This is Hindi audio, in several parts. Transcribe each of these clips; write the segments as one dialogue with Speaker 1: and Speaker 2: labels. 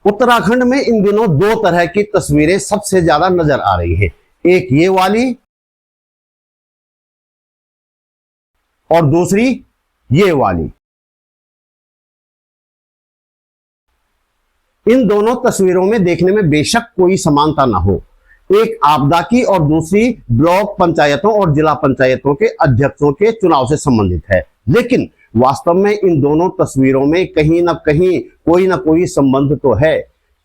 Speaker 1: उत्तराखंड में इन दिनों दो तरह की तस्वीरें सबसे ज्यादा नजर आ रही है। एक ये वाली और दूसरी ये वाली। इन दोनों तस्वीरों में देखने में बेशक कोई समानता ना हो, एक आपदा की और दूसरी ब्लॉक पंचायतों और जिला पंचायतों के अध्यक्षों के चुनाव से संबंधित है। लेकिन वास्तव में इन दोनों तस्वीरों में कहीं ना कहीं कोई ना कोई संबंध तो है।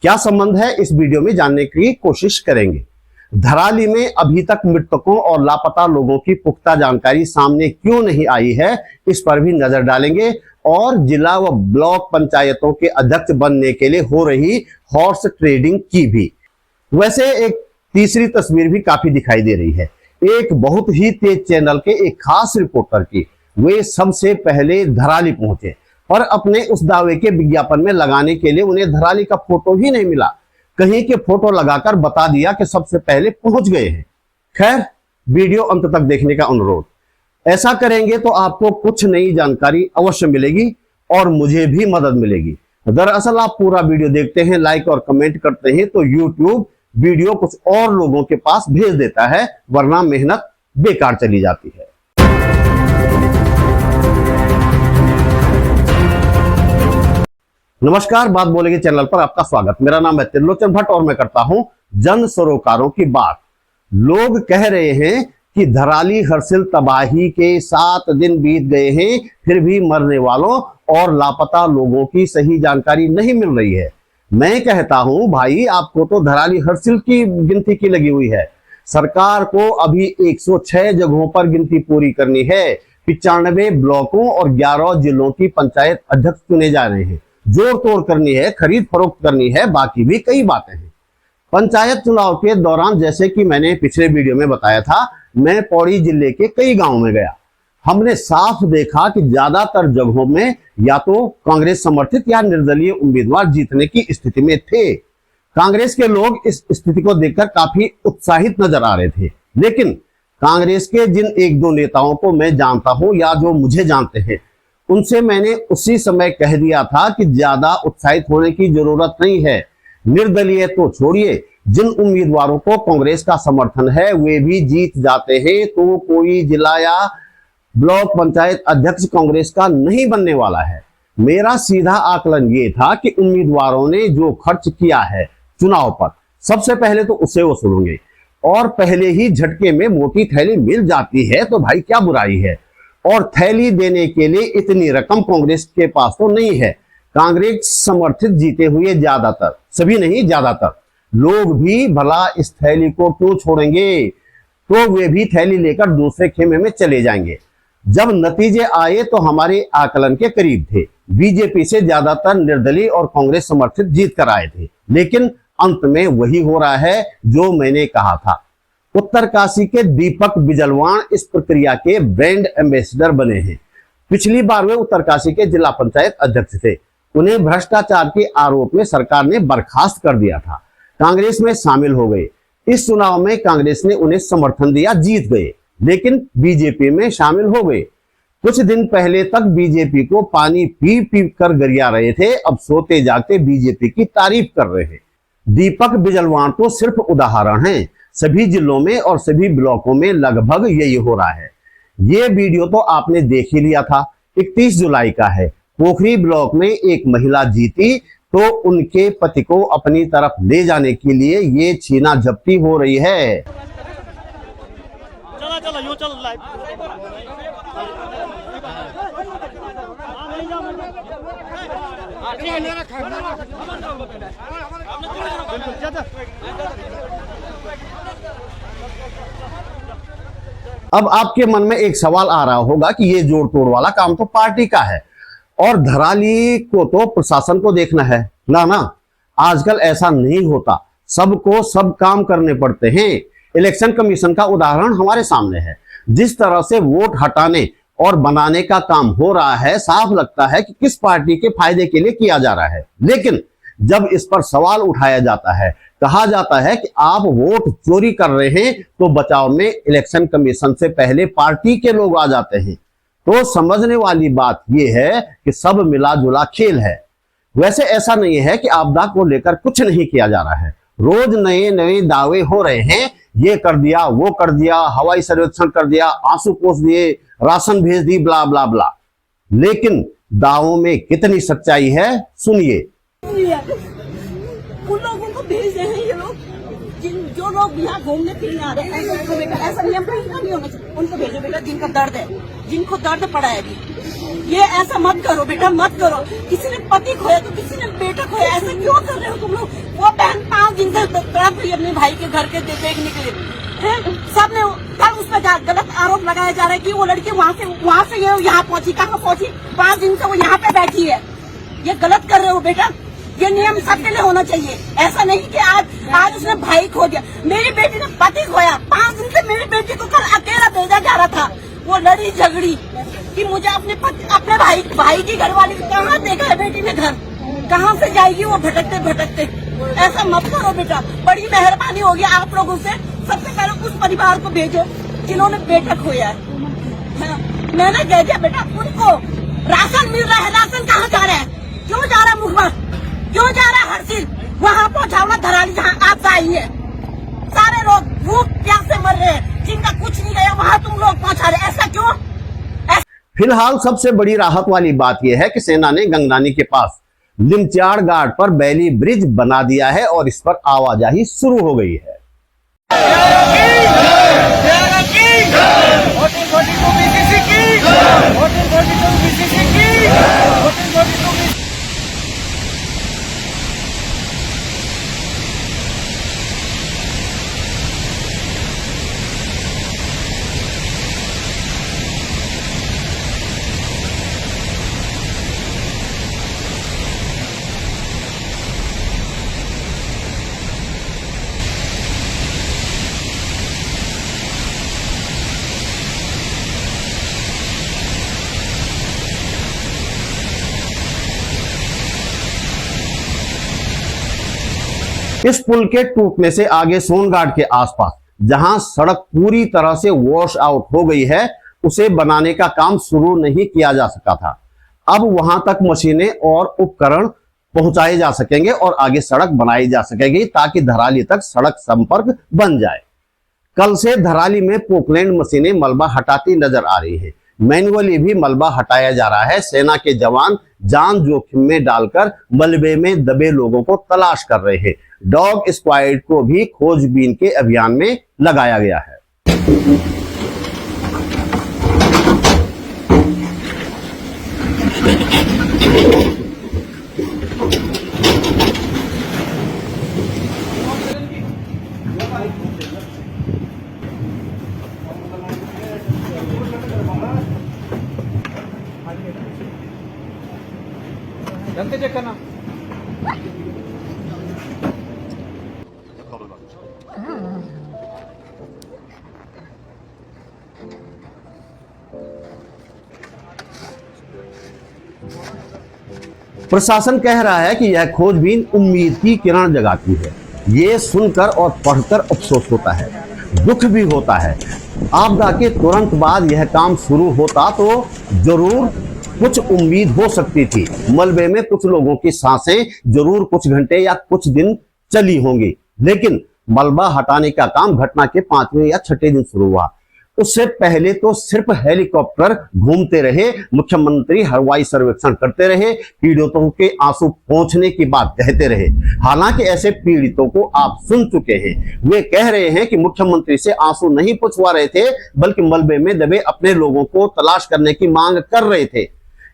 Speaker 1: क्या संबंध है, इस वीडियो में जानने की कोशिश करेंगे। धराली में अभी तक मृतकों और लापता लोगों की पुख्ता जानकारी सामने क्यों नहीं आई है, इस पर भी नजर डालेंगे और जिला व ब्लॉक पंचायतों के अध्यक्ष बनने के लिए हो रही हॉर्स ट्रेडिंग की भी। वैसे एक तीसरी तस्वीर भी काफी दिखाई दे रही है, एक बहुत ही तेज चैनल के एक खास रिपोर्टर की। वे सबसे पहले धराली पहुंचे और अपने उस दावे के विज्ञापन में लगाने के लिए उन्हें धराली का फोटो ही नहीं मिला, कहीं के फोटो लगाकर बता दिया कि सबसे पहले पहुंच गए हैं। खैर, वीडियो अंत तक देखने का अनुरोध। ऐसा करेंगे तो आपको कुछ नई जानकारी अवश्य मिलेगी और मुझे भी मदद मिलेगी। दरअसल आप पूरा वीडियो देखते हैं, लाइक और कमेंट करते हैं तो YouTube वीडियो कुछ और लोगों के पास भेज देता है, वरना मेहनत बेकार चली जाती है। नमस्कार, बात बोलेंगे चैनल पर आपका स्वागत। मेरा नाम है त्रिलोचन भट्ट और मैं करता हूं जन सरोकारों की बात। लोग कह रहे हैं कि धराली हर्षिल तबाही के 7 दिन बीत गए हैं, फिर भी मरने वालों और लापता लोगों की सही जानकारी नहीं मिल रही है। मैं कहता हूं भाई, आपको तो धराली हर्षिल की गिनती की लगी हुई है। सरकार को अभी 106 जगहों पर गिनती पूरी करनी है। 95 ब्लॉकों और 11 जिलों की पंचायत अध्यक्ष चुने जा रहे हैं। जोड़ तोड़ करनी है, खरीद फरोख्त करनी है, बाकी भी कई बातें हैं। पंचायत चुनाव के दौरान, जैसे कि मैंने पिछले वीडियो में बताया था, मैं पौड़ी जिले के कई गांवों में गया। हमने साफ देखा कि ज्यादातर जगहों में या तो कांग्रेस समर्थित या निर्दलीय उम्मीदवार जीतने की स्थिति में थे। कांग्रेस के लोग इस स्थिति को देखकर काफी उत्साहित नजर आ रहे थे। लेकिन कांग्रेस के जिन एक दो नेताओं को मैं जानता हूं या जो मुझे जानते हैं, उनसे मैंने उसी समय कह दिया था कि ज्यादा उत्साहित होने की जरूरत नहीं है। निर्दलीय तो छोड़िए, जिन उम्मीदवारों को कांग्रेस का समर्थन है वे भी जीत जाते हैं तो कोई जिला या ब्लॉक पंचायत अध्यक्ष कांग्रेस का नहीं बनने वाला है। मेरा सीधा आकलन ये था कि उम्मीदवारों ने जो खर्च किया है चुनाव पर, सबसे पहले तो उसे वसूलेंगे और पहले ही झटके में मोटी थैली मिल जाती है तो भाई क्या बुराई है। और थैली देने के लिए इतनी रकम कांग्रेस के पास तो नहीं है। कांग्रेस समर्थित जीते हुए ज्यादातर, सभी नहीं ज्यादातर लोग भी भला इस थैली को क्यों छोड़ेंगे, तो वे भी थैली लेकर दूसरे खेमे में चले जाएंगे। जब नतीजे आए तो हमारे आकलन के करीब थे। बीजेपी से ज्यादातर निर्दलीय और कांग्रेस समर्थित जीत कर आए थे, लेकिन अंत में वही हो रहा है जो मैंने कहा था। उत्तरकाशी के दीपक बिजलवाण इस प्रक्रिया के ब्रांड एम्बेसडर बने हैं। पिछली बार वे उत्तरकाशी के जिला पंचायत अध्यक्ष थे। उन्हें भ्रष्टाचार के आरोप में सरकार ने बर्खास्त कर दिया था। कांग्रेस में शामिल हो गए। इस चुनाव में कांग्रेस ने उन्हें समर्थन दिया, जीत गए, लेकिन बीजेपी में शामिल हो गए। कुछ दिन पहले तक बीजेपी को पानी पी पी कर गरिया रहे थे, अब सोते जागते बीजेपी की तारीफ कर रहे हैं। दीपक बिजलवाण तो सिर्फ उदाहरण हैं। सभी जिलों में और सभी ब्लॉकों में लगभग यही हो रहा है। ये वीडियो तो आपने देख ही लिया था, 31 जुलाई का है। पोखरी ब्लॉक में एक महिला जीती तो उनके पति को अपनी तरफ ले जाने के लिए ये छीना झपटी हो रही है। चला चला यूं चल लाइव। अब आपके मन में एक सवाल आ रहा होगा कि ये जोड़ तोड़ वाला काम तो पार्टी का है और धराली को तो प्रशासन को देखना है। ना ना, आजकल ऐसा नहीं होता। सबको सब काम करने पड़ते हैं। इलेक्शन कमीशन का उदाहरण हमारे सामने है। जिस तरह से वोट हटाने और बनाने का काम हो रहा है, साफ लगता है कि किस पार्टी के फायदे के लिए किया जा रहा है। लेकिन जब इस पर सवाल उठाया जाता है, कहा जाता है कि आप वोट चोरी कर रहे हैं, तो बचाव में इलेक्शन कमीशन से पहले पार्टी के लोग आ जाते हैं। तो समझने वाली बात यह है कि सब मिला जुला खेल है। वैसे ऐसा नहीं है कि आपदा को लेकर कुछ नहीं किया जा रहा है। रोज नए नए दावे हो रहे हैं, ये कर दिया, वो कर दिया, हवाई सर्वेक्षण कर दिया, आंसू पोंछ दिए, राशन भेज दी, ब्ला ब्ला ब्ला। लेकिन दावों में कितनी सच्चाई है, सुनिए।
Speaker 2: उन लोगों को भेज रहे हैं ये लोग, जो लोग यहाँ घूमने फिरने आ रहे हैं, ऐसा बेटा ऐसा नियम नहीं होना चाहिए। उनको भेजो बेटा जिनका दर्द है, जिनको दर्द पड़ा है अभी। ये ऐसा मत करो बेटा, मत करो। किसी ने पति खोया तो किसी ने बेटा खोया, ऐसा क्यों कर रहे हो तुम लोग? वो बहन 5 दिन से तड़प रही अपने भाई के घर के देखने के लिए। सबने कल उस पर गलत आरोप लगाया जा रहा है कि वो लड़की वहाँ से ये यहाँ पहुंची, कहाँ पहुंची? 5 दिन से वो यहाँ पे बैठी है। ये गलत कर रहे हो बेटा, ये नियम सबके लिए होना चाहिए। ऐसा नहीं कि आज उसने भाई खो दिया। मेरी बेटी ने पति खोया, 5 दिन से मेरी बेटी को कल अकेला भेजा जा रहा था। वो लड़ी झगड़ी कि मुझे अपने भाई की घरवाली कहाँ देखा है बेटी ने घर, कहाँ से जाएगी वो भटकते भटकते। ऐसा मत करो बेटा, बड़ी मेहरबानी होगी आप लोगों से। सबसे पहले उस परिवार को भेजो जिन्होंने बेटा खोया है। मैंने कह दिया बेटा, उनको राशन मिल रहा है, राशन कहाँ जा रहा है, क्यों जा रहा है मुखबर, क्यों जा रहा है हर चीज वहाँ पहुँचाओ धराली जहाँ आप आई है। सारे लोग भूख प्यास से मर रहे हैं, जिनका कुछ नहीं गया वहाँ तुम लोग पहुँचा रहे, ऐसा क्यों?
Speaker 1: फिलहाल सबसे बड़ी राहत वाली बात यह है कि सेना ने गंगनानी के पास लिमचाड़ घाट पर बैली ब्रिज बना दिया है और इस पर आवाजाही शुरू हो गई है। इस पुल के टूटने से आगे सोनघाट के आसपास जहां सड़क पूरी तरह से वॉश आउट हो गई है, उसे बनाने का काम शुरू नहीं किया जा सका था। अब वहां तक मशीनें और उपकरण पहुंचाए जा सकेंगे और आगे सड़क बनाई जा सकेगी ताकि धराली तक सड़क संपर्क बन जाए। कल से धराली में पोकलैंड मशीनें मलबा हटाती नजर आ रही है। मैनुअली भी मलबा हटाया जा रहा है। सेना के जवान जान जोखिम में डालकर मलबे में दबे लोगों को तलाश कर रहे हैं। डॉग स्क्वाड को भी खोजबीन के अभियान में लगाया गया है।
Speaker 3: जनते चेक करना।
Speaker 1: प्रशासन कह रहा है कि यह खोजबीन उम्मीद की किरण जगाती है। ये सुनकर और पढ़कर अफसोस होता है, दुख भी होता है। आपदा के तुरंत बाद यह काम शुरू होता तो जरूर कुछ उम्मीद हो सकती थी। मलबे में कुछ लोगों की सांसें जरूर कुछ घंटे या कुछ दिन चली होंगी, लेकिन मलबा हटाने का काम घटना के 5वें या 6ठे दिन शुरू हुआ। उससे पहले तो सिर्फ हेलीकॉप्टर घूमते रहे, मुख्यमंत्री हवाई सर्वेक्षण करते रहे, पीड़ितों के आंसू पोंछने की बात कहते रहे। हालांकि ऐसे पीड़ितों को आप सुन चुके हैं। वे कह रहे हैं कि मुख्यमंत्री से आंसू नहीं पुछवा रहे थे, बल्कि मलबे में दबे अपने लोगों को तलाश करने की मांग कर रहे थे।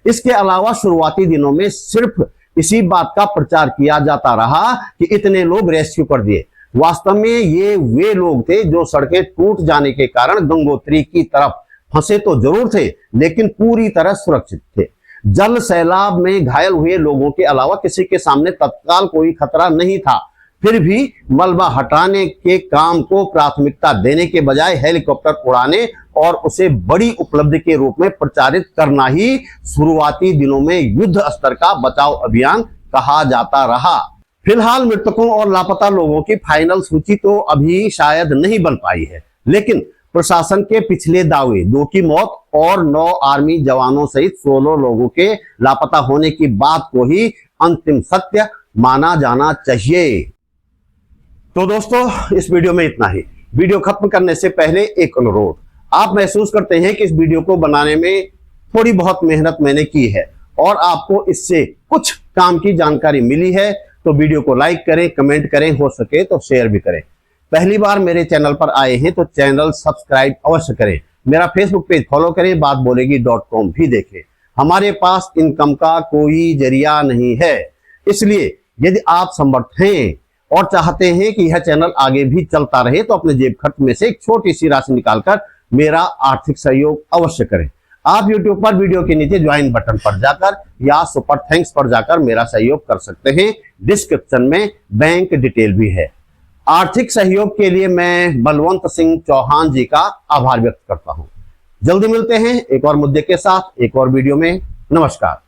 Speaker 1: इसके अलावा शुरुआती दिनों में सिर्फ इसी बात का प्रचार किया जाता रहा कि इतने लोग रेस्क्यू कर दिए। वास्तव में ये वे लोग थे जो सड़कें टूट जाने के कारण गंगोत्री की तरफ फंसे तो जरूर थे, लेकिन पूरी तरह सुरक्षित थे। जल सैलाब में घायल हुए लोगों के अलावा किसी के सामने तत्काल कोई खतरा नहीं था। फिर भी मलबा हटाने के काम को प्राथमिकता देने के बजाय हेलीकॉप्टर उड़ाने और उसे बड़ी उपलब्धि के रूप में प्रचारित करना ही शुरुआती दिनों में युद्ध स्तर का बचाव अभियान कहा जाता रहा। फिलहाल मृतकों और लापता लोगों की फाइनल सूची तो अभी शायद नहीं बन पाई है, लेकिन प्रशासन के पिछले दावे 2 की मौत और 9 आर्मी जवानों सहित 16 लोगों के लापता होने की बात को ही अंतिम सत्य माना जाना चाहिए। तो दोस्तों, इस वीडियो में इतना ही। वीडियो खत्म करने से पहले एक अनुरोध, आप महसूस करते हैं कि इस वीडियो को बनाने में थोड़ी बहुत मेहनत मैंने की है और आपको इससे कुछ काम की जानकारी मिली है, तो वीडियो को लाइक करें, कमेंट करें, हो सके तो शेयर भी करें। पहली बार मेरे चैनल पर आए हैं तो चैनल सब्सक्राइब अवश्य करें। मेरा फेसबुक पेज फॉलो करें, बात बोलेगी.com भी देखें। हमारे पास इनकम का कोई जरिया नहीं है, इसलिए यदि आप समर्थ हैं और चाहते हैं कि यह चैनल आगे भी चलता रहे तो अपने जेब खर्च में से एक छोटी सी राशि निकालकर मेरा आर्थिक सहयोग अवश्य करें। आप YouTube पर वीडियो के नीचे ज्वाइन बटन पर जाकर या सुपर थैंक्स पर जाकर मेरा सहयोग कर सकते हैं। डिस्क्रिप्शन में बैंक डिटेल भी है। आर्थिक सहयोग के लिए मैं बलवंत सिंह चौहान जी का आभार व्यक्त करता हूं। जल्दी मिलते हैं एक और मुद्दे के साथ, एक और वीडियो में। नमस्कार।